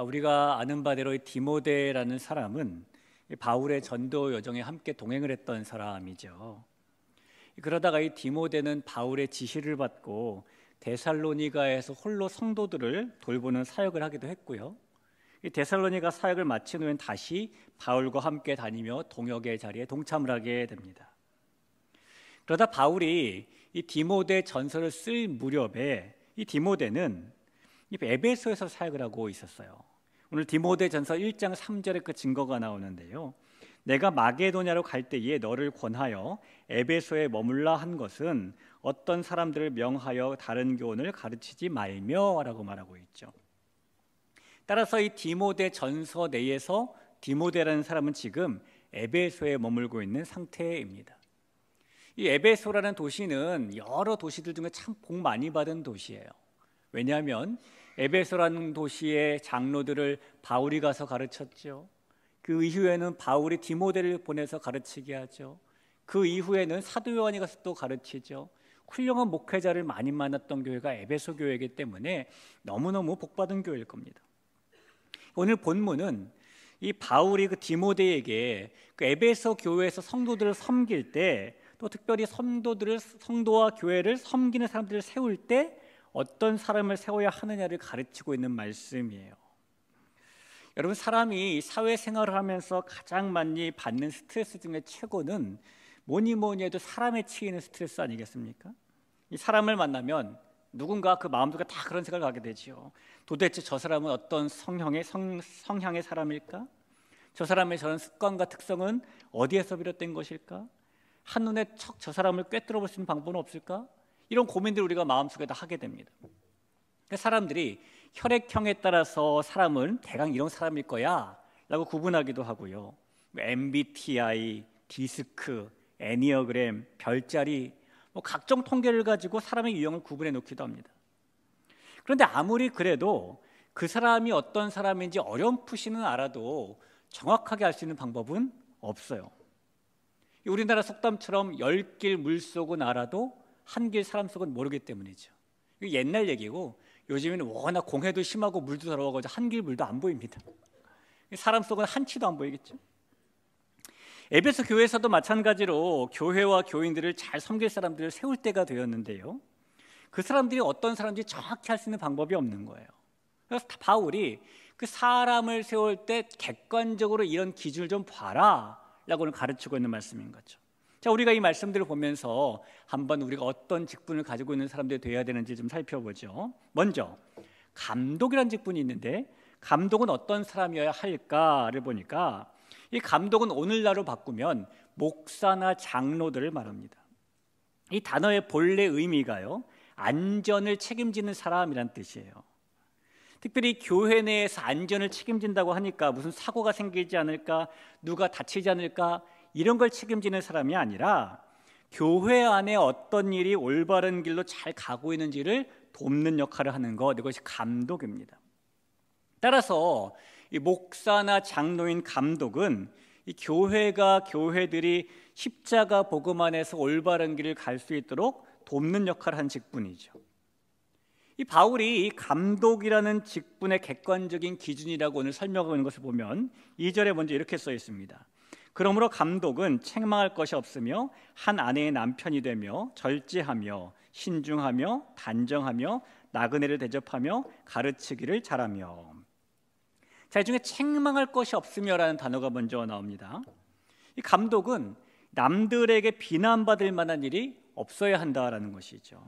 우리가 아는 바대로 이 디모데라는 사람은 바울의 전도 여정에 함께 동행을 했던 사람이죠. 그러다가 이 디모데는 바울의 지시를 받고 데살로니가에서 홀로 성도들을 돌보는 사역을 하기도 했고요. 이 데살로니가 사역을 마친 후엔 다시 바울과 함께 다니며 동역의 자리에 동참을 하게 됩니다. 그러다 바울이 이 디모데 전서를 쓸 무렵에 이 디모데는 에베소에서 사역을 하고 있었어요. 오늘 디모데 전서 1장 3절에 그 증거가 나오는데요. 내가 마게도냐로 갈 때에 너를 권하여 에베소에 머물라 한 것은 어떤 사람들을 명하여 다른 교훈을 가르치지 말며 라고 말하고 있죠. 따라서 이 디모데 전서 내에서 디모데라는 사람은 지금 에베소에 머물고 있는 상태입니다. 이 에베소라는 도시는 여러 도시들 중에 참 복 많이 받은 도시예요. 왜냐하면 에베소라는 도시의 장로들을 바울이 가서 가르쳤죠. 그 이후에는 바울이 디모데를 보내서 가르치게 하죠. 그 이후에는 사도 요한이 가서 또 가르치죠. 훌륭한 목회자를 많이 만났던 교회가 에베소 교회이기 때문에 너무너무 복받은 교회일 겁니다. 오늘 본문은 이 바울이 그 디모데에게 그 에베소 교회에서 성도들을 섬길 때, 또 특별히 성도와 교회를 섬기는 사람들을 세울 때 어떤 사람을 세워야 하느냐를 가르치고 있는 말씀이에요. 여러분, 사람이 사회생활을 하면서 가장 많이 받는 스트레스 중에 최고는 뭐니 해도 사람에 치이는 스트레스 아니겠습니까? 이 사람을 만나면 누군가 그 마음속에 다 그런 생각을 하게 되죠. 도대체 저 사람은 어떤 성향의 사람일까? 저 사람의 저런 습관과 특성은 어디에서 비롯된 것일까? 한눈에 척 저 사람을 꿰뚫어 볼 수 있는 방법은 없을까? 이런 고민들을 우리가 마음속에 다 하게 됩니다. 사람들이 혈액형에 따라서 사람은 대강 이런 사람일 거야 라고 구분하기도 하고요. MBTI, 디스크, 애니어그램, 별자리, 각종 통계를 가지고 사람의 유형을 구분해 놓기도 합니다. 그런데 아무리 그래도 그 사람이 어떤 사람인지 어렴풋이는 알아도 정확하게 알 수 있는 방법은 없어요. 우리나라 속담처럼 10길 물속은 알아도 한 길 사람 속은 모르기 때문이죠. 이거 옛날 얘기고, 요즘에는 워낙 공해도 심하고 물도 더러워가지고 한 길 물도 안 보입니다. 사람 속은 한치도 안 보이겠죠. 에베소 교회에서도 마찬가지로 교회와 교인들을 잘 섬길 사람들을 세울 때가 되었는데요, 그 사람들이 어떤 사람인지 정확히 알 수 있는 방법이 없는 거예요. 그래서 바울이 그 사람을 세울 때 객관적으로 이런 기준을 좀 봐라 라고는 가르치고 있는 말씀인 거죠. 자, 우리가 이 말씀들을 보면서 한번 우리가 어떤 직분을 가지고 있는 사람들이 되어야 되는지 좀 살펴보죠. 먼저 감독이라는 직분이 있는데, 감독은 어떤 사람이어야 할까를 보니까 이 감독은 오늘날로 바꾸면 목사나 장로들을 말합니다. 이 단어의 본래 의미가요, 안전을 책임지는 사람이란 뜻이에요. 특별히 교회 내에서 안전을 책임진다고 하니까 무슨 사고가 생기지 않을까, 누가 다치지 않을까, 이런 걸 책임지는 사람이 아니라 교회 안에 어떤 일이 올바른 길로 잘 가고 있는지를 돕는 역할을 하는 것, 이것이 감독입니다. 따라서 이 목사나 장로인 감독은 이 교회들이 십자가 복음 안에서 올바른 길을 갈 수 있도록 돕는 역할을 한 직분이죠. 이 바울이 이 감독이라는 직분의 객관적인 기준이라고 오늘 설명하고 있는 것을 보면 2절에 먼저 이렇게 써 있습니다. 그러므로 감독은 책망할 것이 없으며 한 아내의 남편이 되며 절제하며 신중하며 단정하며 나그네를 대접하며 가르치기를 잘하며. 자, 이 중에 책망할 것이 없으며라는 단어가 먼저 나옵니다. 이 감독은 남들에게 비난받을 만한 일이 없어야 한다라는 것이죠.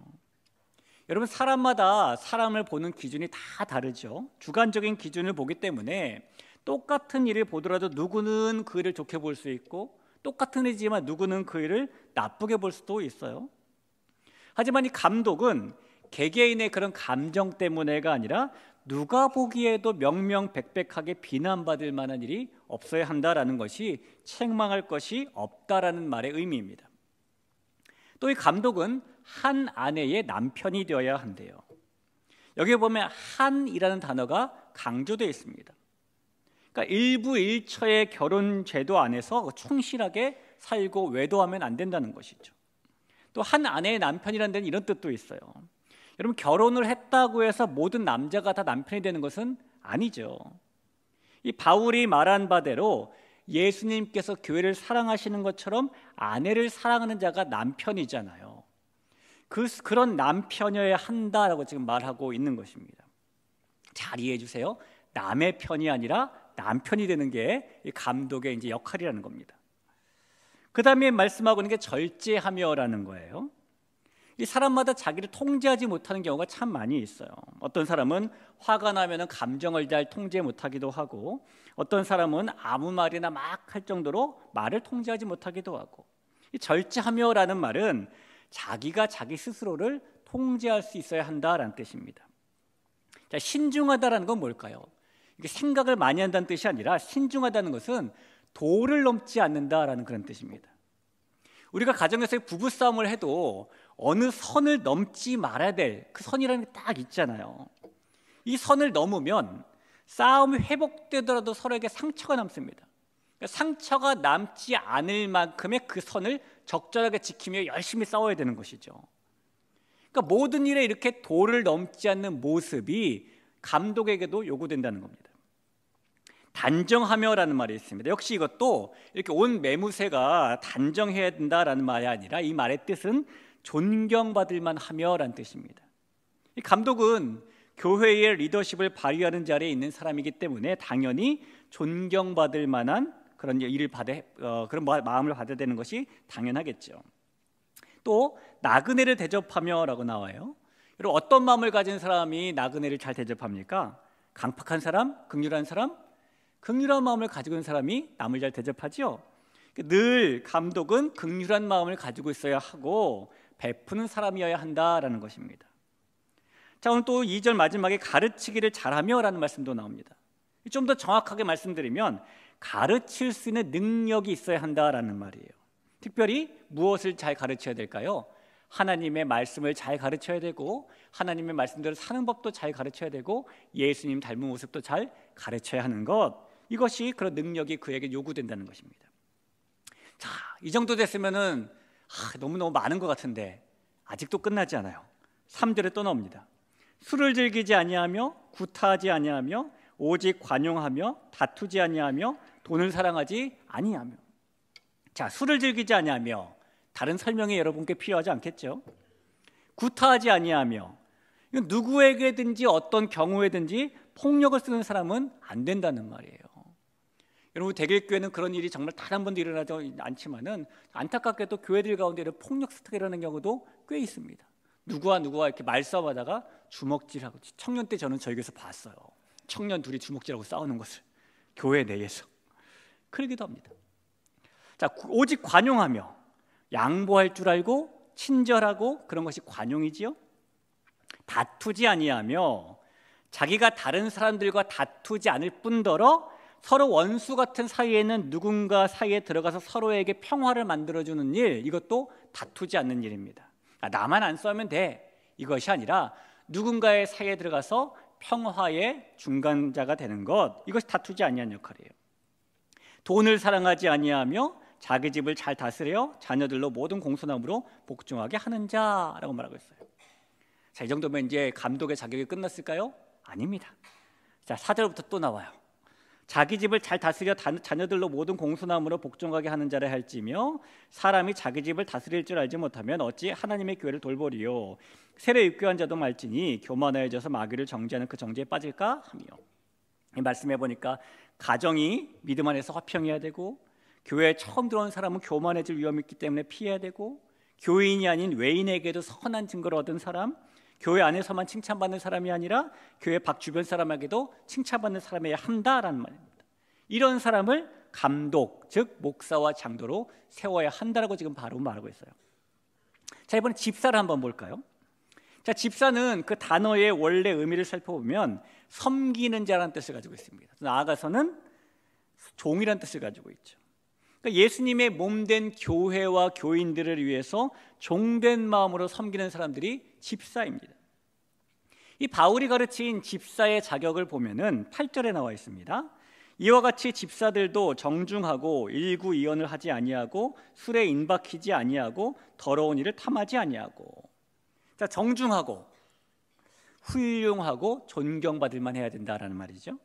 여러분, 사람마다 사람을 보는 기준이 다 다르죠. 주관적인 기준을 보기 때문에 똑같은 일을 보더라도 누구는 그 일을 좋게 볼 수 있고, 똑같은 일이지만 누구는 그 일을 나쁘게 볼 수도 있어요. 하지만 이 감독은 개개인의 그런 감정 때문에가 아니라 누가 보기에도 명명백백하게 비난받을 만한 일이 없어야 한다라는 것이 책망할 것이 없다라는 말의 의미입니다. 또 이 감독은 한 아내의 남편이 되어야 한대요. 여기 보면 한이라는 단어가 강조되어 있습니다. 그러니까 일부 일처의 결혼 제도 안에서 충실하게 살고 외도하면 안 된다는 것이죠. 또 한 아내의 남편이라는 데는 이런 뜻도 있어요. 여러분, 결혼을 했다고 해서 모든 남자가 다 남편이 되는 것은 아니죠. 이 바울이 말한 바대로 예수님께서 교회를 사랑하시는 것처럼 아내를 사랑하는 자가 남편이잖아요. 그런 남편이어야 한다라고 지금 말하고 있는 것입니다. 잘 이해해 주세요. 남의 편이 아니라 남편이 되는 게 감독의 이제 역할이라는 겁니다. 그 다음에 말씀하고 있는 게 절제하며라는 거예요. 이 사람마다 자기를 통제하지 못하는 경우가 참 많이 있어요. 어떤 사람은 화가 나면 감정을 잘 통제 못하기도 하고, 어떤 사람은 아무 말이나 막 할 정도로 말을 통제하지 못하기도 하고, 이 절제하며라는 말은 자기가 자기 스스로를 통제할 수 있어야 한다라는 뜻입니다. 자, 신중하다라는 건 뭘까요? 이게 생각을 많이 한다는 뜻이 아니라 신중하다는 것은 도를 넘지 않는다라는 그런 뜻입니다. 우리가 가정에서 부부싸움을 해도 어느 선을 넘지 말아야 될 그 선이라는 게 딱 있잖아요. 이 선을 넘으면 싸움이 회복되더라도 서로에게 상처가 남습니다. 그러니까 상처가 남지 않을 만큼의 그 선을 적절하게 지키며 열심히 싸워야 되는 것이죠. 그러니까 모든 일에 이렇게 도를 넘지 않는 모습이 감독에게도 요구된다는 겁니다. 단정하며라는 말이 있습니다. 역시 이것도 이렇게 온 매무새가 단정해야 된다라는 말이 아니라 이 말의 뜻은 존경받을 만하며라는 뜻입니다. 이 감독은 교회의 리더십을 발휘하는 자리에 있는 사람이기 때문에 당연히 존경받을 만한 그런 일을 그런 마음을 받아야 되는 것이 당연하겠죠. 또 나그네를 대접하며라고 나와요. 여러분, 어떤 마음을 가진 사람이 나그네를 잘 대접합니까? 강팍한 사람, 긍휼한 사람, 긍휼한 마음을 가지고 있는 사람이 남을 잘 대접하죠. 늘 감독은 긍휼한 마음을 가지고 있어야 하고 베푸는 사람이어야 한다라는 것입니다. 자, 오늘 또 2절 마지막에 가르치기를 잘하며라는 말씀도 나옵니다. 좀 더 정확하게 말씀드리면 가르칠 수 있는 능력이 있어야 한다라는 말이에요. 특별히 무엇을 잘 가르쳐야 될까요? 하나님의 말씀을 잘 가르쳐야 되고, 하나님의 말씀대로 사는 법도 잘 가르쳐야 되고, 예수님 닮은 모습도 잘 가르쳐야 하는 것, 이것이 그런 능력이 그에게 요구된다는 것입니다. 자, 이 정도 됐으면은 너무너무 많은 것 같은데 아직도 끝나지 않아요. 3절에 또 나옵니다. 술을 즐기지 아니하며 구타하지 아니하며 오직 관용하며 다투지 아니하며 돈을 사랑하지 아니하며. 자, 술을 즐기지 아니하며, 다른 설명이 여러분께 필요하지 않겠죠? 구타하지 아니하며, 이건 누구에게든지 어떤 경우에든지 폭력을 쓰는 사람은 안 된다는 말이에요. 여러분, 대길교회는 그런 일이 정말 단 한 번도 일어나지 않지만은 안타깝게도 교회들 가운데 이런 폭력 스타가 일어나는 경우도 꽤 있습니다. 누구와 이렇게 말싸움하다가 주먹질하고, 청년 때 저는 저희 교회에서 봤어요. 청년 둘이 주먹질하고 싸우는 것을 교회 내에서 그러기도 합니다. 자, 오직 관용하며, 양보할 줄 알고 친절하고, 그런 것이 관용이지요. 다투지 아니하며, 자기가 다른 사람들과 다투지 않을 뿐더러 서로 원수 같은 사이에는 누군가 사이에 들어가서 서로에게 평화를 만들어주는 일, 이것도 다투지 않는 일입니다. 나만 안 싸우면 돼, 이것이 아니라 누군가의 사이에 들어가서 평화의 중간자가 되는 것, 이것이 다투지 아니한 역할이에요. 돈을 사랑하지 아니하며 자기 집을 잘 다스려 자녀들로 모든 공손함으로 복종하게 하는 자라고 말하고 있어요. 자, 이 정도면 이제 감독의 자격이 끝났을까요? 아닙니다. 자, 4절부터 또 나와요. 자기 집을 잘 다스려 자녀들로 모든 공손함으로 복종하게 하는 자라 할지며, 사람이 자기 집을 다스릴 줄 알지 못하면 어찌 하나님의 교회를 돌보리요. 세례 입교한 자도 말지니 교만하여져서 마귀를 정죄하는 그 정죄에 빠질까 하며. 이 말씀해 보니까 가정이 믿음 안에서 화평해야 되고, 교회에 처음 들어온 사람은 교만해질 위험이 있기 때문에 피해야 되고, 교인이 아닌 외인에게도 선한 증거를 얻은 사람, 교회 안에서만 칭찬받는 사람이 아니라 교회 밖 주변 사람에게도 칭찬받는 사람이어야 한다라는 말입니다. 이런 사람을 감독, 즉 목사와 장로로 세워야 한다라고 지금 바로 말하고 있어요. 자, 이번에 집사를 한번 볼까요? 자, 집사는 그 단어의 원래 의미를 살펴보면 섬기는 자라는 뜻을 가지고 있습니다. 나아가서는 종이라는 뜻을 가지고 있죠. 그러니까 예수님의 몸된 교회와 교인들을 위해서 종된 마음으로 섬기는 사람들이 집사입니다. 이 바울이 가르친 집사의 자격을 보면은 8절에 나와 있습니다. 이와 같이 집사들도 정중하고 일구이언을 하지 아니하고 술에 인박히지 아니하고 더러운 일을 탐하지 아니하고. 자, 정중하고 훌륭하고 존경받을 만 해야 된다라는 말이죠.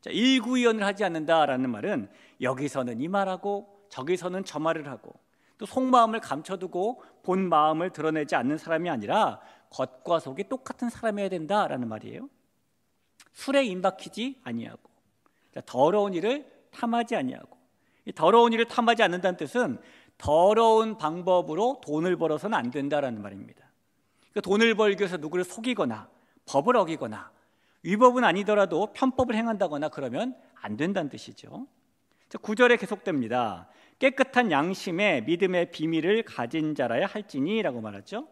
자, 일구이연을 하지 않는다라는 말은 여기서는 이 말하고 저기서는 저 말을 하고 또 속마음을 감춰두고 본 마음을 드러내지 않는 사람이 아니라 겉과 속이 똑같은 사람이어야 된다라는 말이에요. 술에 임박히지 아니하고, 자, 더러운 일을 탐하지 아니하고, 이 더러운 일을 탐하지 않는다는 뜻은 더러운 방법으로 돈을 벌어서는 안 된다라는 말입니다. 그러니까 돈을 벌기 위해서 누구를 속이거나 법을 어기거나 위법은 아니더라도 편법을 행한다거나 그러면 안 된다는 뜻이죠. 9절에 계속됩니다. 깨끗한 양심에 믿음의 비밀을 가진 자라야 할지니 라고 말하죠.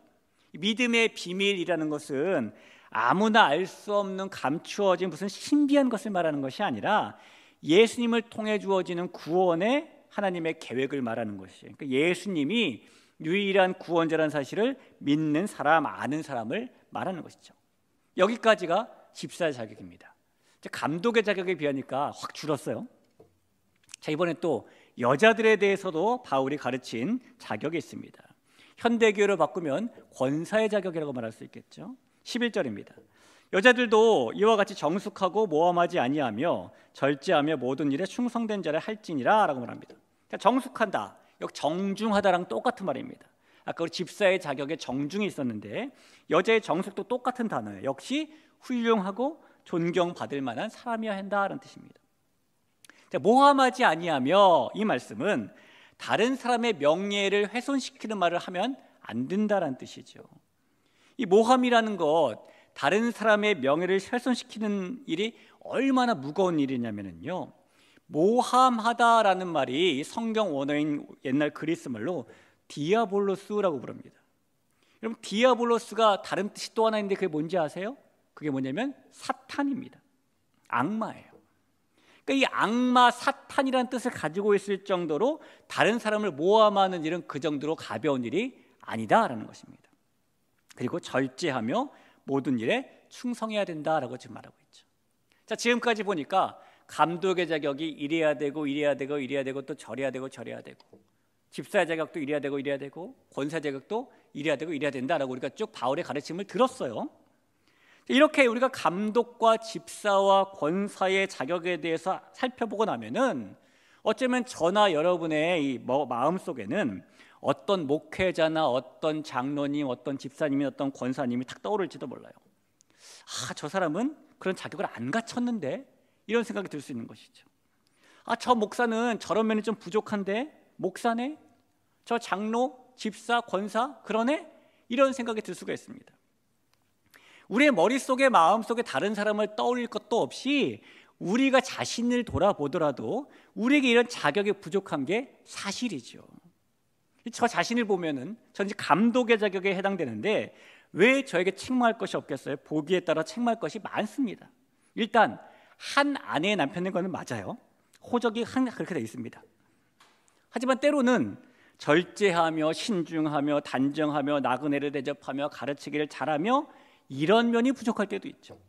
믿음의 비밀이라는 것은 아무나 알 수 없는 감추어진 무슨 신비한 것을 말하는 것이 아니라 예수님을 통해 주어지는 구원의 하나님의 계획을 말하는 것이에요. 그러니까 예수님이 유일한 구원자라는 사실을 믿는 사람, 아는 사람을 말하는 것이죠. 여기까지가 집사의 자격입니다. 감독의 자격에 비하니까 확 줄었어요. 자, 이번에 또 여자들에 대해서도 바울이 가르친 자격이 있습니다. 현대교회로 바꾸면 권사의 자격이라고 말할 수 있겠죠. 11절입니다. 여자들도 이와 같이 정숙하고 모함하지 아니하며 절제하며 모든 일에 충성된 자를 할지니라 라고 말합니다. 정숙한다, 여기 정중하다랑 똑같은 말입니다. 아까 우리 집사의 자격에 정중이 있었는데 여자의 정숙도 똑같은 단어예요. 역시 훌륭하고 존경받을 만한 사람이어야 한다는 뜻입니다. 자, 모함하지 아니하며 이 말씀은 다른 사람의 명예를 훼손시키는 말을 하면 안 된다는 뜻이죠. 이 모함이라는 것, 다른 사람의 명예를 훼손시키는 일이 얼마나 무거운 일이냐면요, 모함하다라는 말이 성경 원어인 옛날 그리스 말로 디아볼로스라고 부릅니다. 여러분, 디아볼로스가 다른 뜻이 또 하나 있는데 그게 뭔지 아세요? 그게 뭐냐면 사탄입니다. 악마예요. 그러니까 이 악마 사탄이라는 뜻을 가지고 있을 정도로 다른 사람을 모함하는 일은 그 정도로 가벼운 일이 아니다라는 것입니다. 그리고 절제하며 모든 일에 충성해야 된다라고 지금 말하고 있죠. 자, 지금까지 보니까 감독의 자격이 이래야 되고 이래야 되고 이래야 되고 또 저래야 되고 저래야 되고, 집사의 자격도 이래야 되고 이래야 되고, 권사 자격도 이래야 되고 이래야 된다라고 우리가 쭉 바울의 가르침을 들었어요. 이렇게 우리가 감독과 집사와 권사의 자격에 대해서 살펴보고 나면은 어쩌면 저나 여러분의 이 마음속에는 어떤 목회자나 어떤 장로님, 어떤 집사님이, 어떤 권사님이 탁 떠오를지도 몰라요. 아, 저 사람은 그런 자격을 안 갖췄는데, 이런 생각이 들 수 있는 것이죠. 아, 저 목사는 저런 면이 좀 부족한데, 목사네? 저 장로, 집사, 권사 그러네? 이런 생각이 들 수가 있습니다. 우리의 머릿속에, 마음속에 다른 사람을 떠올릴 것도 없이 우리가 자신을 돌아보더라도 우리에게 이런 자격이 부족한 게 사실이죠. 저 자신을 보면은 전 이제 감독의 자격에 해당되는데 왜 저에게 책망할 것이 없겠어요? 보기에 따라 책망할 것이 많습니다. 일단 한 아내의 남편인 것은 맞아요. 호적이 그렇게 되어 있습니다. 하지만 때로는 절제하며 신중하며 단정하며 나그네를 대접하며 가르치기를 잘하며 이런 면이 부족할 때도 있죠.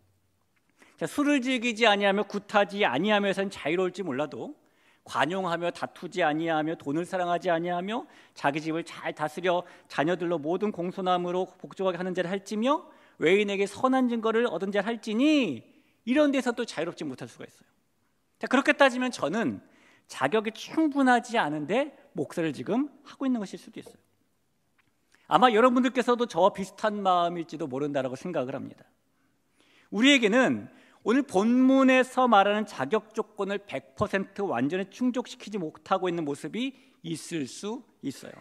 자, 술을 즐기지 아니하며 굿하지 아니하며서는 자유로울지 몰라도 관용하며 다투지 아니하며 돈을 사랑하지 아니하며 자기 집을 잘 다스려 자녀들로 모든 공손함으로 복종하게 하는 자를 할지며 외인에게 선한 증거를 얻은 자를 할지니, 이런 데서 또 자유롭지 못할 수가 있어요. 자, 그렇게 따지면 저는 자격이 충분하지 않은데 목사를 지금 하고 있는 것일 수도 있어요. 아마 여러분들께서도 저와 비슷한 마음일지도 모른다라고 생각을 합니다. 우리에게는 오늘 본문에서 말하는 자격 조건을 100% 완전히 충족시키지 못하고 있는 모습이 있을 수 있어요.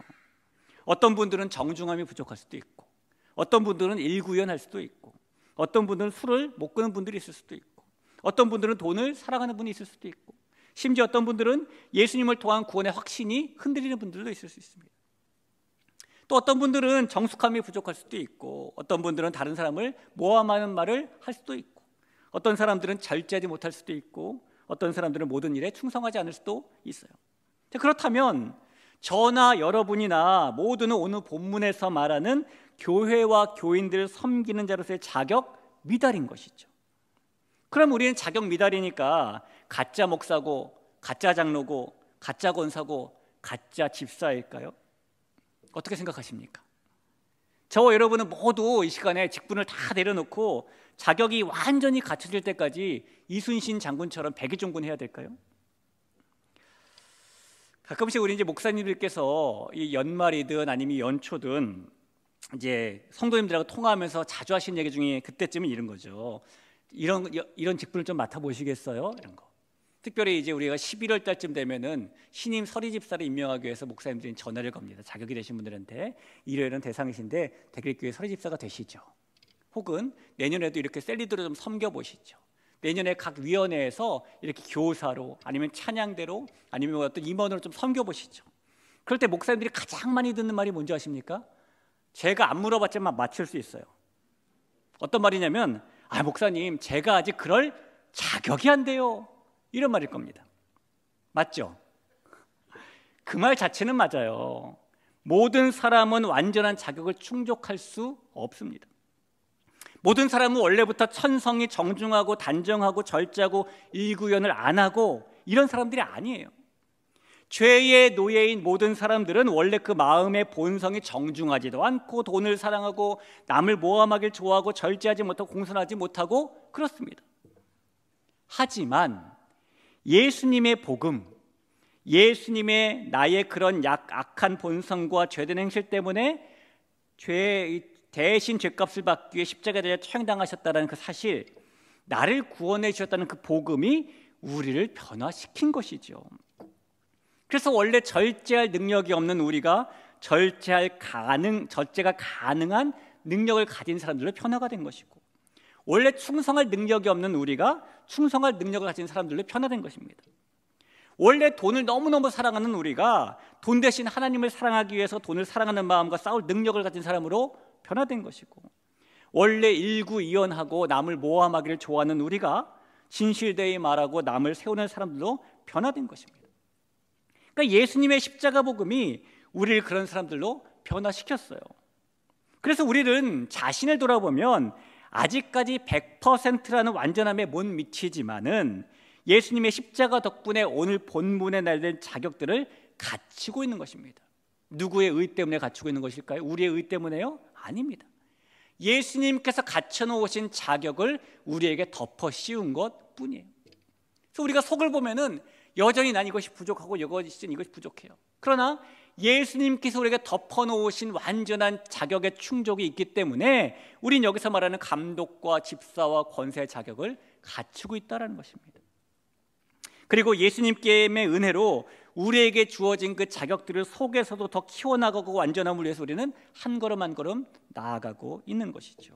어떤 분들은 정중함이 부족할 수도 있고, 어떤 분들은 일구연할 수도 있고, 어떤 분들은 술을 못 끄는 분들이 있을 수도 있고, 어떤 분들은 돈을 사랑하는 분이 있을 수도 있고, 심지어 어떤 분들은 예수님을 통한 구원의 확신이 흔들리는 분들도 있을 수 있습니다. 또 어떤 분들은 정숙함이 부족할 수도 있고, 어떤 분들은 다른 사람을 모함하는 말을 할 수도 있고, 어떤 사람들은 절제하지 못할 수도 있고, 어떤 사람들은 모든 일에 충성하지 않을 수도 있어요. 그렇다면 저나 여러분이나 모두는 오늘 본문에서 말하는 교회와 교인들을 섬기는 자로서의 자격 미달인 것이죠. 그럼 우리는 자격 미달이니까 가짜 목사고, 가짜 장로고, 가짜 권사고, 가짜 집사일까요? 어떻게 생각하십니까? 저와 여러분은 모두 이 시간에 직분을 다 내려놓고 자격이 완전히 갖춰질 때까지 이순신 장군처럼 백의종군 해야 될까요? 가끔씩 우리 이제 목사님들께서 이 연말이든 아니면 연초든 이제 성도님들하고 통화하면서 자주 하시는 얘기 중에 그때쯤은 이런 거죠. 이런 직분을 좀 맡아보시겠어요? 이런 거. 특별히 이제 우리가 11월 달쯤 되면은 신임 서리집사를 임명하기 위해서 목사님들이 전화를 겁니다. 자격이 되신 분들한테 일요일은 대상이신데 대길교회 서리집사가 되시죠. 혹은 내년에도 이렇게 셀리드로 좀 섬겨보시죠. 내년에 각 위원회에서 이렇게 교사로 아니면 찬양대로 아니면 어떤 임원으로 좀 섬겨보시죠. 그럴 때 목사님들이 가장 많이 듣는 말이 뭔지 아십니까? 제가 안 물어봤지만 맞출 수 있어요. 어떤 말이냐면 목사님 제가 아직 그럴 자격이 안 돼요, 이런 말일 겁니다. 맞죠? 그 말 자체는 맞아요. 모든 사람은 완전한 자격을 충족할 수 없습니다. 모든 사람은 원래부터 천성이 정중하고 단정하고 절제하고 일구연을 안 하고 이런 사람들이 아니에요. 죄의 노예인 모든 사람들은 원래 그 마음의 본성이 정중하지도 않고 돈을 사랑하고 남을 모함하길 좋아하고 절제하지 못하고 공손하지 못하고 그렇습니다. 하지만 예수님의 복음, 예수님의 나의 그런 악한 본성과 죄된 행실 때문에 대신 죄값을 받기 위해 십자가에 달려 처형당하셨다는 그 사실, 나를 구원해 주셨다는 그 복음이 우리를 변화시킨 것이죠. 그래서 원래 절제할 능력이 없는 우리가 절제가 가능한 능력을 가진 사람들로 변화가 된 것이고, 원래 충성할 능력이 없는 우리가 충성할 능력을 가진 사람들로 변화된 것입니다. 원래 돈을 너무너무 사랑하는 우리가 돈 대신 하나님을 사랑하기 위해서 돈을 사랑하는 마음과 싸울 능력을 가진 사람으로 변화된 것이고, 원래 일구이연하고 남을 모함하기를 좋아하는 우리가 진실되이 말하고 남을 세우는 사람들로 변화된 것입니다. 그러니까 예수님의 십자가 복음이 우리를 그런 사람들로 변화시켰어요. 그래서 우리는 자신을 돌아보면 아직까지 100%라는 완전함에 못 미치지만은 예수님의 십자가 덕분에 오늘 본문에 날린 자격들을 갖추고 있는 것입니다. 누구의 의 때문에 갖추고 있는 것일까요? 우리의 의 때문에요? 아닙니다. 예수님께서 갖춰놓으신 자격을 우리에게 덮어 씌운 것 뿐이에요. 그래서 우리가 속을 보면은 여전히 난 이것이 부족하고 이것이 부족해요. 그러나 예수님께서 우리에게 덮어놓으신 완전한 자격의 충족이 있기 때문에 우린 여기서 말하는 감독과 집사와 권세의 자격을 갖추고 있다는 것입니다. 그리고 예수님께의 은혜로 우리에게 주어진 그 자격들을 속에서도 더 키워나가고 완전함을 위해서 우리는 한 걸음 한 걸음 나아가고 있는 것이죠.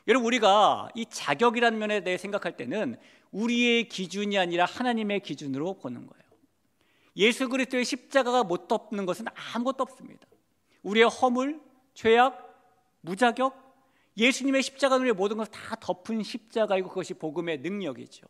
여러분, 우리가 이 자격이라는 면에 대해 생각할 때는 우리의 기준이 아니라 하나님의 기준으로 보는 거예요. 예수 그리스도의 십자가가 못 덮는 것은 아무것도 없습니다. 우리의 허물, 죄악, 무자격, 예수님의 십자가는 우리의 모든 것을 다 덮은 십자가이고 그것이 복음의 능력이죠.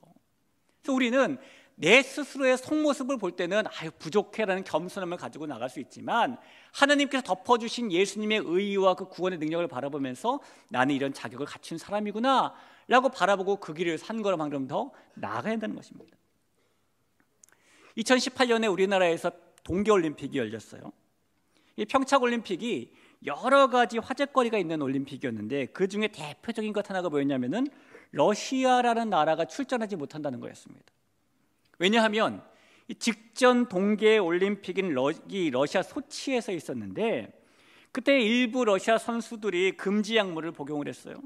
그래서 우리는 내 스스로의 속모습을 볼 때는 부족해라는 겸손함을 가지고 나갈 수 있지만, 하나님께서 덮어주신 예수님의 의의와 그 구원의 능력을 바라보면서 나는 이런 자격을 갖춘 사람이구나 라고 바라보고 그 길을 한 걸음 한 걸음 더 나아가야 한다는 것입니다. 2018년에 우리나라에서 동계올림픽이 열렸어요. 이 평창올림픽이 여러 가지 화제거리가 있는 올림픽이었는데 그 중에 대표적인 것 하나가 뭐였냐면은 러시아라는 나라가 출전하지 못한다는 거였습니다. 왜냐하면 이 직전 동계올림픽인 러시아 소치에서 있었는데 그때 일부 러시아 선수들이 금지 약물을 복용을 했어요.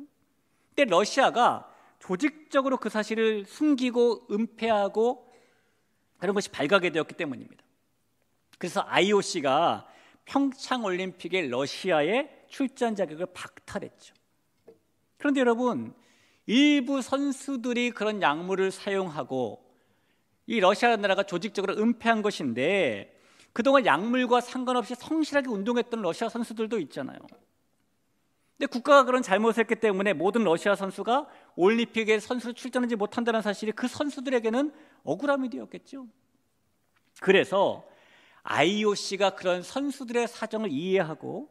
근데 러시아가 조직적으로 그 사실을 숨기고 은폐하고 그런 것이 발각이 되었기 때문입니다. 그래서 IOC가 평창올림픽의 러시아의 출전 자격을 박탈했죠. 그런데 여러분, 일부 선수들이 그런 약물을 사용하고 이 러시아 나라가 조직적으로 은폐한 것인데 그동안 약물과 상관없이 성실하게 운동했던 러시아 선수들도 있잖아요. 근데 국가가 그런 잘못을 했기 때문에 모든 러시아 선수가 올림픽에 선수로 출전하지 못한다는 사실이 그 선수들에게는 억울함이 되었겠죠. 그래서 IOC가 그런 선수들의 사정을 이해하고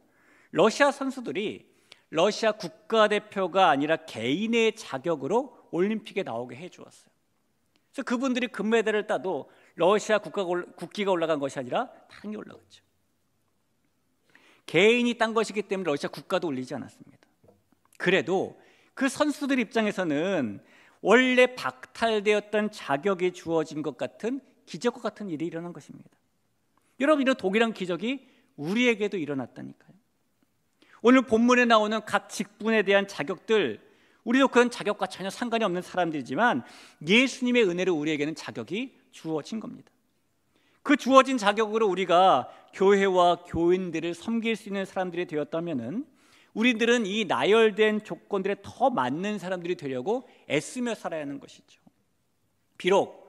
러시아 선수들이 러시아 국가대표가 아니라 개인의 자격으로 올림픽에 나오게 해주었어요. 그래서 그분들이 금메달을 따도 러시아 국기가 올라간 것이 아니라 다른 게 올라갔죠. 개인이 딴 것이기 때문에 러시아 국가도 올리지 않았습니다. 그래도 그 선수들 입장에서는 원래 박탈되었던 자격이 주어진 것 같은 기적과 같은 일이 일어난 것입니다. 여러분, 이런 동일한 기적이 우리에게도 일어났다니까요. 오늘 본문에 나오는 각 직분에 대한 자격들, 우리도 그런 자격과 전혀 상관이 없는 사람들이지만 예수님의 은혜로 우리에게는 자격이 주어진 겁니다. 그 주어진 자격으로 우리가 교회와 교인들을 섬길 수 있는 사람들이 되었다면은 우리들은 이 나열된 조건들에 더 맞는 사람들이 되려고 애쓰며 살아야 하는 것이죠. 비록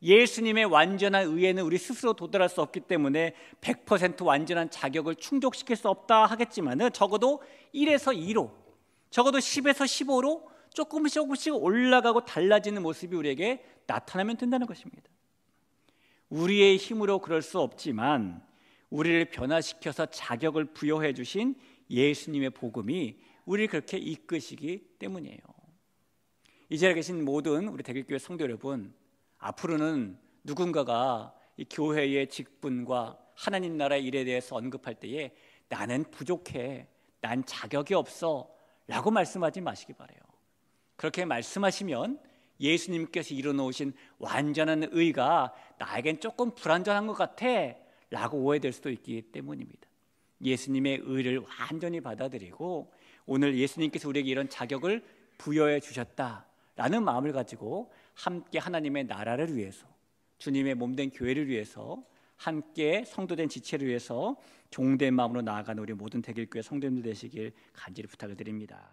예수님의 완전한 의에는 우리 스스로 도달할 수 없기 때문에 100% 완전한 자격을 충족시킬 수 없다 하겠지만은 적어도 1에서 2로, 적어도 10에서 15로 조금씩 올라가고 달라지는 모습이 우리에게 나타나면 된다는 것입니다. 우리의 힘으로 그럴 수 없지만 우리를 변화시켜서 자격을 부여해 주신 예수님의 복음이 우리를 그렇게 이끄시기 때문이에요. 이 자리에 계신 모든 우리 대길교회 성도 여러분, 앞으로는 누군가가 이 교회의 직분과 하나님 나라의 일에 대해서 언급할 때에 나는 부족해, 난 자격이 없어 라고 말씀하지 마시기 바라요. 그렇게 말씀하시면 예수님께서 이뤄놓으신 완전한 의가 나에겐 조금 불완전한 것 같아 라고 오해될 수도 있기 때문입니다. 예수님의 의를 완전히 받아들이고 오늘 예수님께서 우리에게 이런 자격을 부여해 주셨다라는 마음을 가지고 함께 하나님의 나라를 위해서, 주님의 몸된 교회를 위해서, 함께 성도된 지체를 위해서 종된 마음으로 나아가는 우리 모든 대길교회 성도님들 되시길 간절히 부탁을 드립니다.